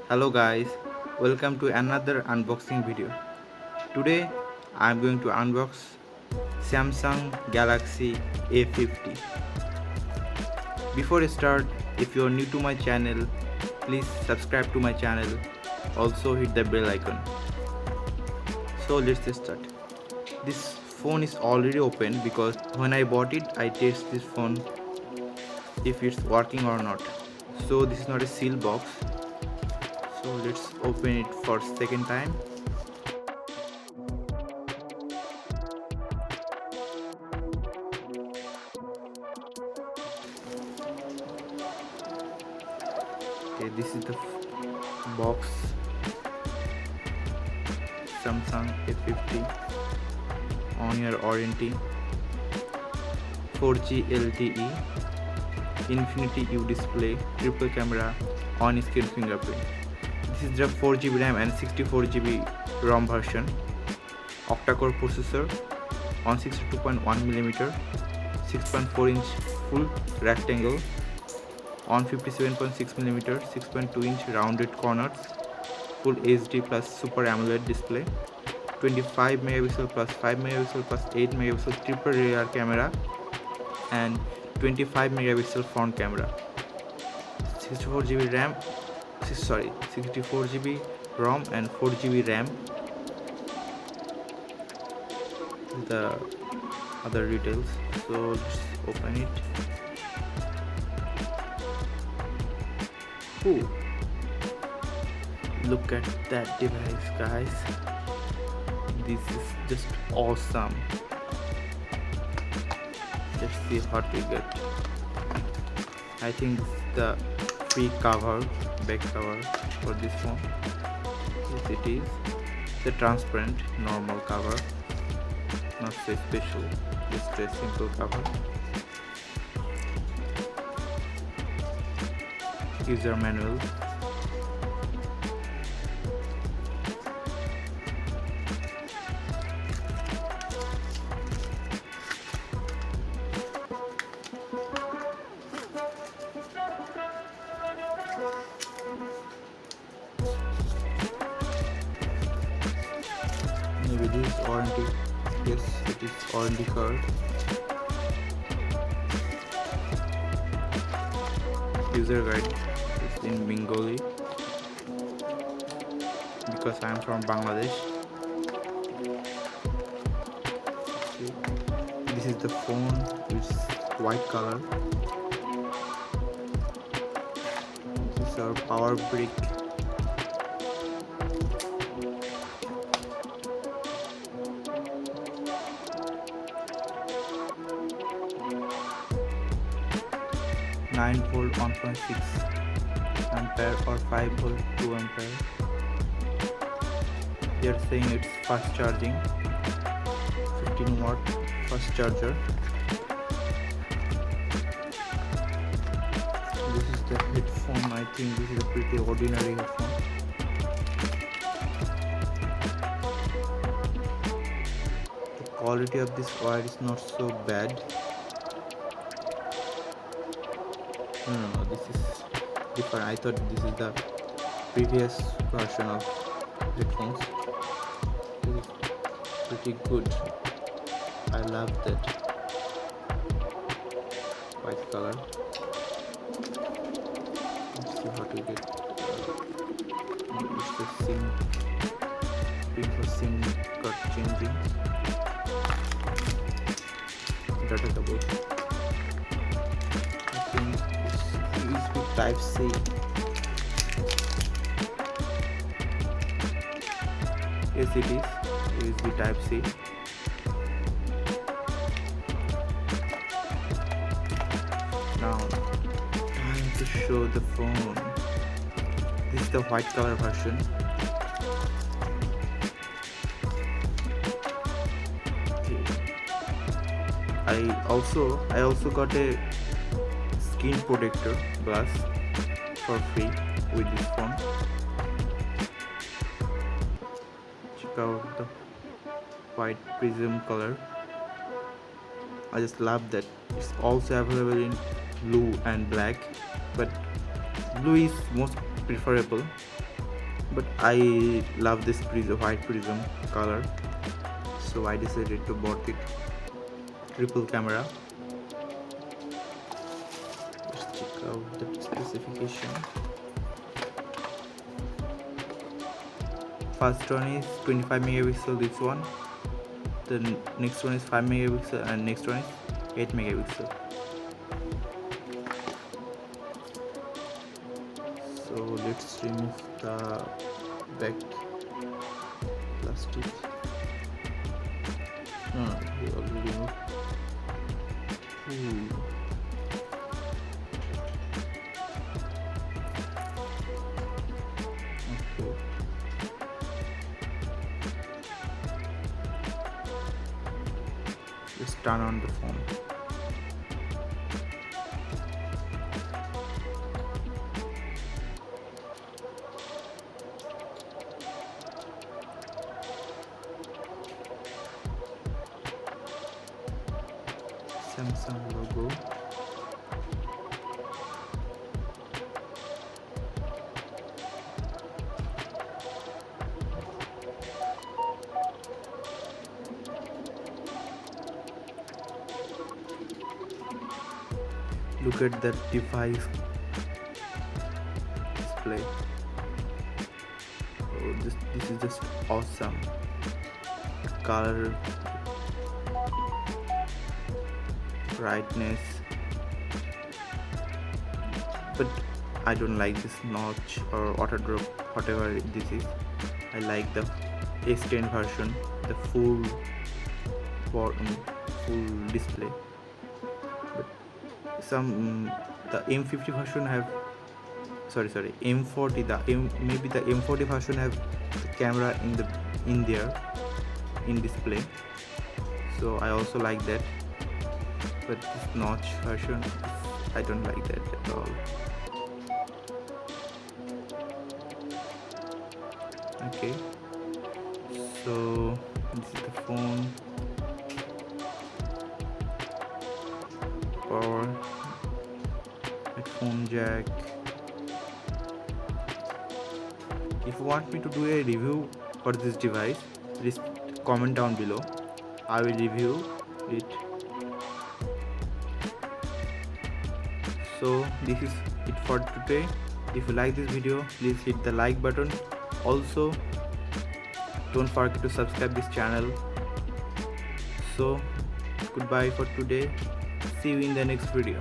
Hello guys, welcome to another unboxing video. Today I am going to unbox Samsung Galaxy A50. Before I start, if you are new to my channel, please subscribe to my channel. Also hit the bell icon. So let's start. This phone is already open because when I bought it, I tested this phone if it's working or not. So this is not a seal box. So let's open it for second time. Okay, this is the box. Samsung A50 on your Warrenty, 4G LTE, Infinity U display, triple camera, on-screen fingerprint. This is the 4GB RAM and 64GB ROM version. Octa-core processor on 62.1mm, 6.4-inch full rectangle on 57.6mm, 6.2-inch rounded corners, full HD plus Super AMOLED display, 25 megapixel plus 5 megapixel plus 8 megapixel triple rear camera and 25 megapixel front camera. 64GB RAM, 64GB ROM and 4GB RAM. The other details. So let's open it. Ooh. Look at that device, guys. This is just awesome. Let's see what we get. I think this is the free cover, back cover for this phone. Yes, it is. It's a transparent, normal cover, not so special, just a simple cover. User manual. Maybe this is warranty. Yes, it is warranty card. User guide is in Bengali because I am from Bangladesh. Okay. This is the phone, it's white color. This is our power brick. Nine volt 1.6 ampere or 5 volt 2 ampere. They are saying it's fast charging, 15 watt fast charger. This is the headphone. I think this is a pretty ordinary headphone. The quality of this wire is not so bad. No, this is different. I thought this is the previous version of headphones. This is pretty good. I love that white color. Let's see how to get. It's the SIM pin for SIM card changing. Data cable. I think USB Type-C. Yes, it is USB Type-C. Now, time to show the phone. This is the white color version. Okay. I also got a screen protector glass for free with this phone. Check out the white prism color. I just love that. It's also available in blue and black, but blue is most preferable. but I love this white prism color, so I decided to bought it. Triple camera. Let's check out the specification. First one is 25 megapixel, this one. The next one is 5 megapixel and next one is 8 megapixel. So let's remove the back plastic. We already removed. Okay. Let's turn on the phone. Samsung logo. Look at that device display. Oh, this is just awesome. Color, brightness, but I don't like this notch or auto drop, whatever this is. I like the S10 version, the full display. But some the M50 version have M40. Maybe the M40 version have the camera in display. So I also like that. But this notch version, I don't like that at all. Okay, so this is the phone. Power, headphone jack. If you want me to do a review for this device, please comment down below. I will review it. So this is it for today. If you like this video, please hit the like button. Also, don't forget to subscribe this channel. So goodbye for today. See you in the next video.